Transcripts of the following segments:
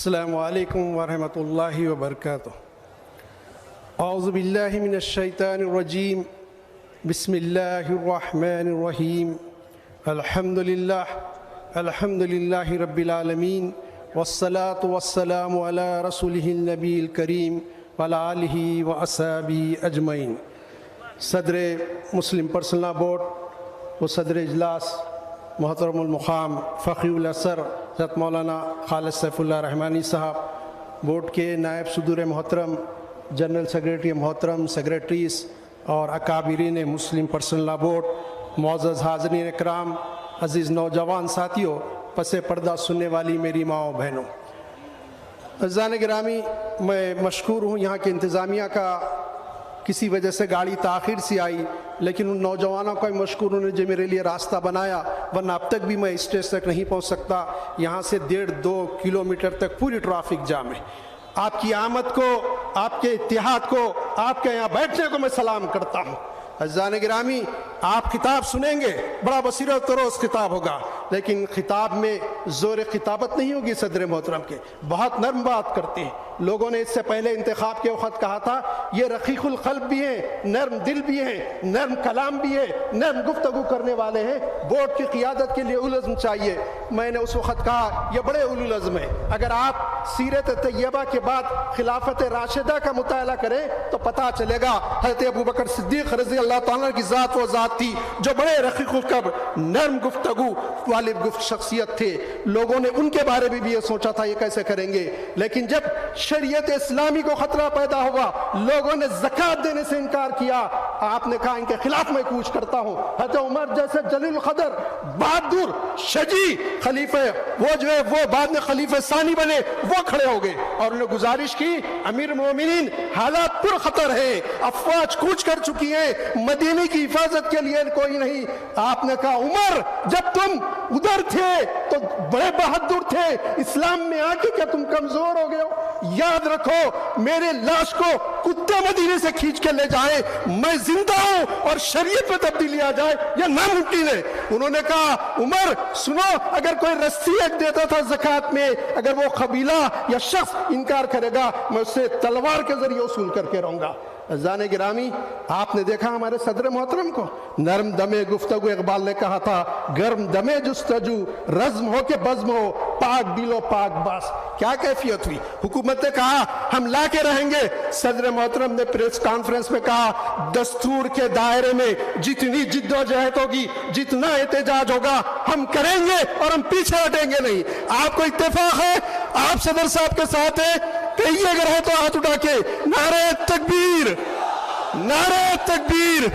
السلام علیکم ورحمۃ اللہ وبرکاتہ۔ اعوذ باللہ من الشیطان الرجیم، بسم اللہ الرحمن الرحیم، الحمد للہ رب العالمین، والصلاة والسلام علی رسولہ النبی الکریم وعلی آلہ واصحابہ اجمعین۔ صدر مسلم پرسنل لاء بورڈ و صدر اجلاس محترم المقام فقیہ الاثر حضرت مولانا خالد سیف اللہ رحمانی صاحب، بورڈ کے نائب صدور محترم، جنرل سیکریٹری محترم، سیکریٹریز اور اکابرین مسلم پرسنل لاء بورڈ، معزز حاضرین اکرام، عزیز نوجوان ساتھیوں، پس پردہ سننے والی میری ماؤں بہنوں، عزیزان گرامی، میں مشکور ہوں یہاں کے انتظامیہ کا، کسی وجہ سے گاڑی تاخیر سے آئی، لیکن ان نوجوانوں کا بھی مشکور ہوں جو میرے لیے راستہ بنایا، ورنہ اب تک بھی میں اسٹیج تک نہیں پہنچ سکتا۔ یہاں سے 1.5-2 کلومیٹر تک پوری ٹرافک جام ہے۔ آپ کی آمد کو، آپ کے اتحاد کو، آپ کے یہاں بیٹھنے کو میں سلام کرتا ہوں۔ عزیزان گرامی، آپ خطاب سنیں گے، بڑا بصیرت روز خطاب ہوگا، لیکن خطاب میں زور خطابت نہیں ہوگی۔ صدر محترم کے بہت نرم بات کرتے ہیں۔ لوگوں نے اس سے پہلے انتخاب کے وقت کہا تھا یہ رقیق القلب بھی ہیں، نرم دل بھی ہیں، نرم کلام بھی ہے، نرم گفتگو کرنے والے ہیں، بورڈ کی قیادت کے لیے اولو چاہیے۔ میں نے اس وقت کہا یہ بڑے اولو العزم ہیں۔ اگر آپ سیرت طیبہ کے بعد خلافت راشدہ کا مطالعہ کریں تو پتہ چلے گا حضرت ابوبکر صدیق رضی اللہ تعالیٰ کی ذات وہ ذات تھی جو بڑے رقیق القلب، نرم گفتگو والے شخصیت تھے۔ لوگوں نے ان کے بارے میں بھی یہ سوچا تھا یہ کیسے کریں گے، لیکن جب شریعت اسلامی کو خطرہ پیدا ہوا، لوگوں نے زکوٰۃ دینے سے انکار کیا۔ آپ نے کہا ان کے خلاف میں کوچ کرتا ہوں۔ حضرت عمر جیسے جلیل القدر، بہادر، شجاع خلیفہ، وہ جو ہے وہ بعد میں خلیفہ ثانی بنے، وہ کھڑے ہو گئے اور انہوں نے گزارش کی امیر المومنین حالات پر خطر ہیں، افواج کوچ کر چکی ہیں، مدینے کی حفاظت کے لیے کوئی نہیں۔ آپ نے کہا عمر جب تم ادھر تھے تو بڑے بہادر تھے، اسلام میں آ کے کیا تم کمزور ہو گئے ہو؟ یاد رکھو میرے لاش کو کتے مدینے سے کھینچ کے لے جائیں، میں زندہ ہوں اور شریعت میں تبدیلی آ جائے یہ ناممکن ہے۔ انہوں نے کہا عمر سنو، اگر کوئی رسی ایک دیتا تھا زکوٰۃ میں، اگر وہ قبیلہ یا شخص انکار کرے گا میں اسے تلوار کے ذریعے وصول کر کے رہوں گا۔ عزیزان گرامی، آپ نے دیکھا ہمارے صدر محترم کو، نرم دمے گفتگو، اقبال نے کہا تھا گرم دمے جستجو، رزم ہو کے بزم ہو، پاک دل و پاک باس۔ کیا کیفیت ہوئی؟ حکومت نے کہا ہم لا کے رہیں گے۔ صدر محترم نے پریس کانفرنس میں کہا دستور کے دائرے میں جتنی جد و جہد ہوگی، جتنا احتجاج ہوگا ہم کریں گے اور ہم پیچھے ہٹیں گے نہیں۔ آپ کو اتفاق ہے آپ صدر صاحب کے ساتھ ہیں؟ کہیے اگر ہے تو ہاتھ اٹھا کے نعرہ تکبیر، نعرہ تکبیر۔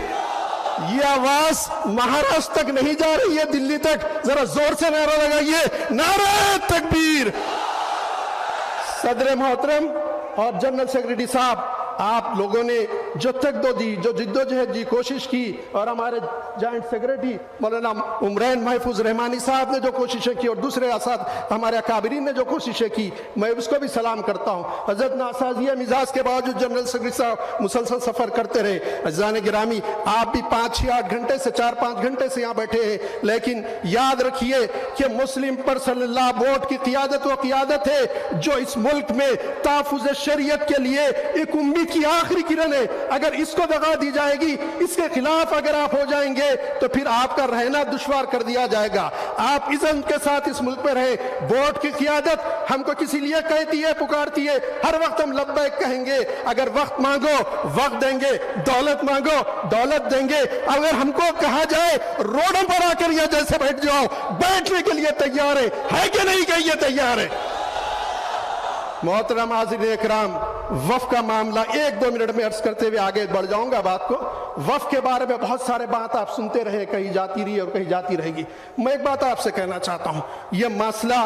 یہ آواز مہاراشٹر تک نہیں جا رہی ہے، دلی تک، ذرا زور سے نعرہ لگائیے نعرہ تکبیر۔ صدر محترم اور جنرل سیکریٹری صاحب، آپ لوگوں نے جو تقدو دی، جو جد و جہد دی، کوشش کی، اور ہمارے جوائنٹ سیکریٹری مولانا عمرین محفوظ رحمانی صاحب نے جو کوششیں کی اور دوسرے اساتذہ ہمارے اکابرین نے جو کوششیں کی، میں اس کو بھی سلام کرتا ہوں۔ حضرت ناسازیہ مزاج کے باوجود جنرل سیکریٹری صاحب مسلسل سفر کرتے رہے۔ عزیزان گرامی، آپ بھی 5-6-8 گھنٹے سے 4-5 گھنٹے سے یہاں بیٹھے ہیں، لیکن یاد رکھیے کہ مسلم پرسنل لاء بورڈ کی قیادت وہ قیادت ہے جو اس ملک میں تحفظ شریعت کے لیے ایک امید کی آخری کرن ہے۔ اگر اس کو دغا دی جائے گی، اس کے خلاف اگر آپ ہو جائیں گے تو پھر آپ کا رہنا دشوار کر دیا جائے گا۔ آپ عزم کے ساتھ اس ملک میں رہیں۔ بورڈ کی قیادت ہم کو کسی لیے کہتی ہے، پکارتی ہے، ہر وقت ہم لبیک کہیں گے۔ اگر وقت مانگو وقت دیں گے، دولت مانگو دولت دیں گے۔ اگر ہم کو کہا جائے روڈوں پر آ کر یہ جیسے بیٹھ جاؤ، بیٹھنے کے لیے تیار ہے کہ نہیں کہ یہ تیار ہے؟ محترم حاضرین اکرام، وقف کا معاملہ 1-2 منٹ میں عرض کرتے ہوئے آگے بڑھ جاؤں گا بات کو۔ وقف کے بارے میں بہت سارے بات آپ سنتے رہے، کہیں جاتی رہی اور کہیں جاتی رہے گی۔ میں ایک بات آپ سے کہنا چاہتا ہوں، یہ مسئلہ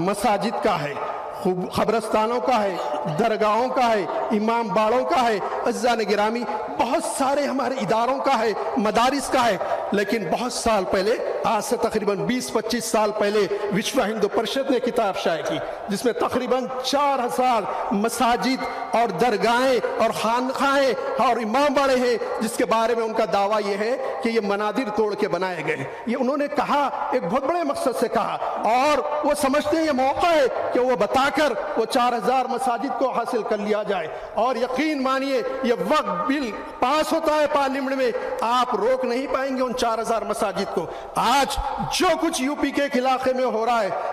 مساجد کا ہے، قبرستانوں کا ہے، درگاہوں کا ہے، امام باڑوں کا ہے۔ عزیزان گرامی، بہت سارے ہمارے اداروں کا ہے، مدارس کا ہے، لیکن بہت سال پہلے आज से तकरीबन 20-25 साल पहले विश्व हिंदू परिषद ने किताब शाये की, जिसमें तकरीबन 4000 मसाजिद और दरगाहें और खानखाहें और इमाम बाड़े हैं, जिसके बारे में उनका दावा यह है कि ये मनादिर तोड़ के बनाए गए। ये उन्होंने कहा, एक बहुत बड़े मकसद से कहा, और वो समझते हैं ये मौका है कि वो बताकर वो 4000 मसाजिद को हासिल कर लिया जाए। और यकीन मानिए, ये वक्त बिल पास होता है पार्लियामेंट में, आप रोक नहीं पाएंगे उन 4000 मसाजिद को। आज जो कुछ यूपी के एक इलाके में हो रहा है,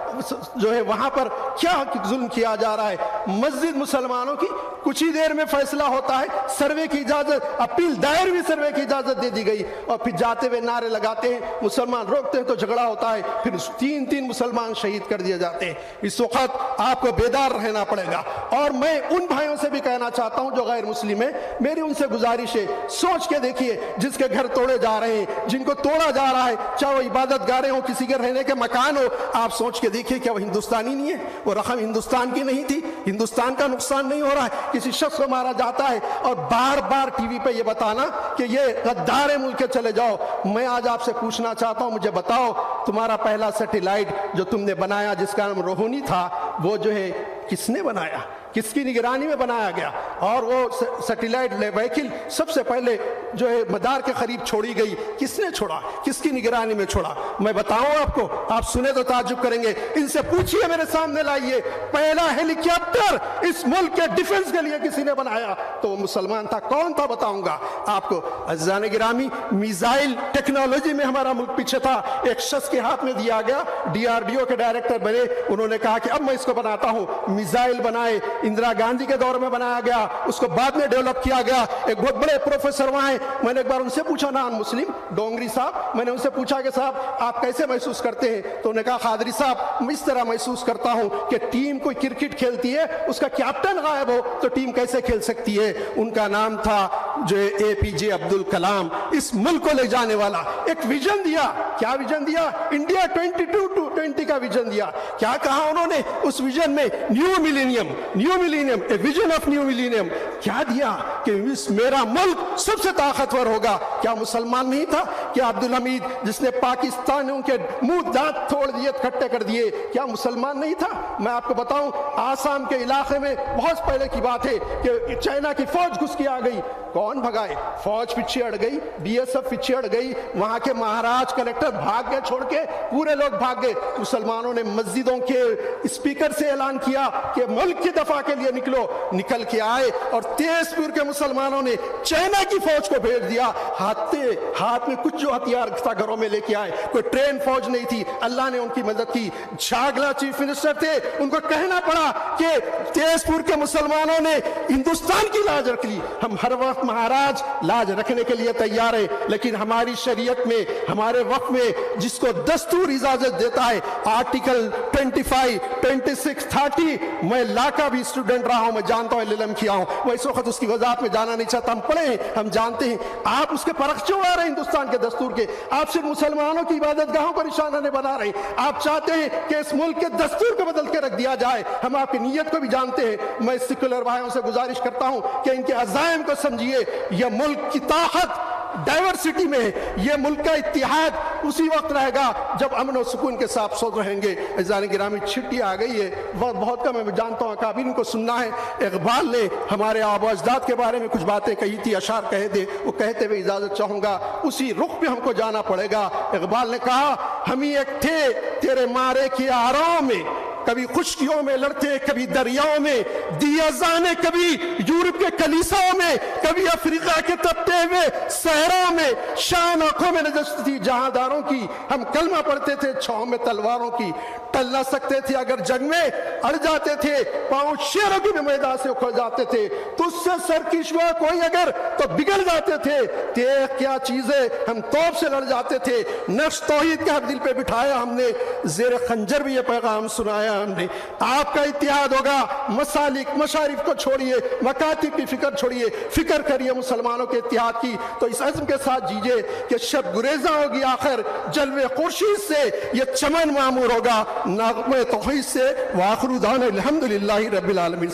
जो है वहां पर क्या जुल्म किया जा रहा है। मस्जिद मुसलमानों की कुछ ही देर में फैसला होता है, सर्वे की इजाजत, अपील दायर भी सर्वे की इजाजत दे दी गई, और फिर जाते हुए नारे लगाते हैं, मुसलमान रोकते हैं तो झगड़ा होता है, फिर 3-3 मुसलमान शहीद कर दिए जाते हैं। इस वक्त आपको बेदार रहना पड़ेगा। और मैं उन भाइयों से भी कहना चाहता हूं जो गैर मुस्लिम है, मेरी उनसे गुजारिश है, सोच के देखिए, जिसके घर तोड़े जा रहे हैं, जिनको तोड़ा जा रहा है, चाहे वो इबादत गारें हो, किसी के रहने के मकान हो, आप सोच के देखिए, क्या वो हिंदुस्तानी नहीं है? वो रकम हिंदुस्तान की नहीं थी? हिंदुस्तान का नुकसान नहीं हो रहा है? किसी शख्स को मारा जाता है और बार बार टीवी पे ये बताना कि ये गद्दार मुल्क के चले जाओ। मैं आज आपसे पूछना चाहता हूं, मुझे बताओ, तुम्हारा पहला सैटेलाइट जो तुमने बनाया, जिसका नाम रोहिणी था, वो जो है किसने बनाया? किसकी निगरानी में बनाया गया? और वो सैटेलाइट व्हीकल सबसे पहले जो है मदार के करीब छोड़ी गई, किसने छोड़ा? किसकी निगरानी में छोड़ा? मैं बताऊं आपको, आप सुने तो ताज्जुब करेंगे। इनसे पूछिए, मेरे सामने लाइए, पहला हेलीकॉप्टर इस मुल्क के डिफेंस के लिए किसी ने बनाया तो वो मुसलमान था। कौन था बताऊंगा आपको। अज़ीज़ान गिरामी, मिसाइल टेक्नोलॉजी में हमारा मुल्क पीछे था। एक शख्स के हाथ में दिया गया, DRDO के डायरेक्टर बने, उन्होंने कहा कि अब मैं इसको बनाता हूं। मिसाइल बनाए, इंदिरा गांधी के दौर में बनाया गया, उसको बाद में डेवलप किया गया। एक बहुत बड़े प्रोफेसर वहां हैं, मैंने एक बार उनसे पूछा, नॉन मुस्लिम, डोंगरी साहब, मैंने उनसे पूछा कि साहब आप कैसे महसूस करते हैं? तो उन्होंने कहा, खादरी साहब, मैं इस तरह महसूस करता हूं कि टीम कोई क्रिकेट खेलती है, उसका कैप्टन गायब हो तो टीम कैसे खेल सकती है? उनका नाम था जो APJ अब्दुल कलाम। इस मुल्क को ले जाने वाला एक विजन दिया। क्या विजन दिया? इंडिया 2020 का विजन दिया। क्या कहा उन्होंने उस विजन में? New millennium, a vision of new millennium. क्या दिया कि मेरा मुल्क सबसे ताकतवर होगा। क्या मुसलमान नहीं था? क्या अब्दुल हमीद, जिसने पाकिस्तानियों के मुंह दांत तोड़ दिए, खट्टे कर दिए, क्या मुसलमान नहीं था? मैं आपको बताऊं, आसाम के इलाके में बहुत पहले की बात है कि चाइना की फौज घुस के आ गई। कौन भगाए? फौज पीछे अड़ गई, BSF पीछे अड़ गई, वहां के महाराज कलेक्टर भाग गए, छोड़ के पूरे लोग भाग गए। मुसलमानों ने मस्जिदों के स्पीकर से ऐलान किया कि मुल्क की दफा के लिए निकलो। निकल के आए और तेजपुर के मुसलमानों ने चाइना की फौज को भेज दिया। हाथ में कुछ जो हथियार था घरों में लेके आए। कोई ट्रेन फौज नहीं थी, अल्लाह ने उनकी मदद की। झागला चीफ मिनिस्टर थे, उनको कहना पड़ा कि तेजपुर के मुसलमानों ने हिंदुस्तान की लाज रख ली। हम हर वक्त महाराज लाज रखने के लिए तैयार है, लेकिन हमारी शरीयत में, हमारे वक्त में जिसको दस्तूर इजाजत देता है, आर्टिकल 25, 26, 30, मैं ला का भी स्टूडेंट रहा हूं, मैं जानता हूं, LLM किया हूं, मैं इस वक्त उसकी वजाहत में जाना नहीं चाहता। हम पढ़े हैं, हम जानते हैं। आप उसके परख क्यों आ रहे हैं हिंदुस्तान के दस्तूर के? आप सिर्फ मुसलमानों की इबादत गाहों को निशाना नहीं बना रहे। आप चाहते हैं कि इस मुल्क के दस्तूर को बदल के रख दिया जाए। हम आपकी नीयत को भी जानते हैं। मैं सेक्युलर भाइयों से गुजारिश करता हूं कि इनके अज़ाइम को समझिए। यह मुल्क की ताकत डाइवर्सिटी में है। यह मुल्क का इत्तेहाद उसी वक्त रहेगा जब अमन और सुकून के साथ सो रहेंगे। अज़ीज़ान गिरामी, छिट्टी आ गई है, वक्त बहुत कम है, मैं जानता हूँ काबिल को सुनना है। इकबाल ने हमारे आबा अजदाद के बारे में कुछ बातें कही थी, अशार कहे थे, वो कहते हुए इजाजत चाहूंगा, उसी रुख पे हमको जाना पड़ेगा। इकबाल ने कहा, हम ही एक थे तेरे मारे की आराम में, कभी खुशकियों में लड़ते, कभी दरियाओं में, दिया जाने कभी यूरोप के कलीसाओं में, कभी अफ्रीका के तपते हुए सहराओं में। शान आंखों में नजर थी जहांदारों की, हम कलमा पढ़ते थे छांव में तलवारों की। टल ना सकते थे अगर जंग में, अड़ जाते थे, पांव शेरों की मैदान से उखड़ जाते थे। तुझसे सरकिश हुआ कोई अगर तो बिगड़ जाते थे। तेज क्या चीजें, हम तोप से लड़ जाते थे। नफ्स तौहीद का दिल पे बिठाया हमने, जेर खंजर भी ये पैगाम सुनाया हमने। आपका इत्तेहाद होगा, मसालिक मशारिफ को छोड़िए, मकातिब की फिक्र छोड़िए, फिक्र करिए मुसलमानों के इत्तेहाद की। तो इस अज़्म के साथ जीजिए कि शब गुरेजा होगी आखिर जलवे खुर्शीद से, ये चमन मामूर होगा नाग़मे तौहीद से। वाखिरु दाना अल्हम्दुलिल्लाहि रब्बिल आलमीन।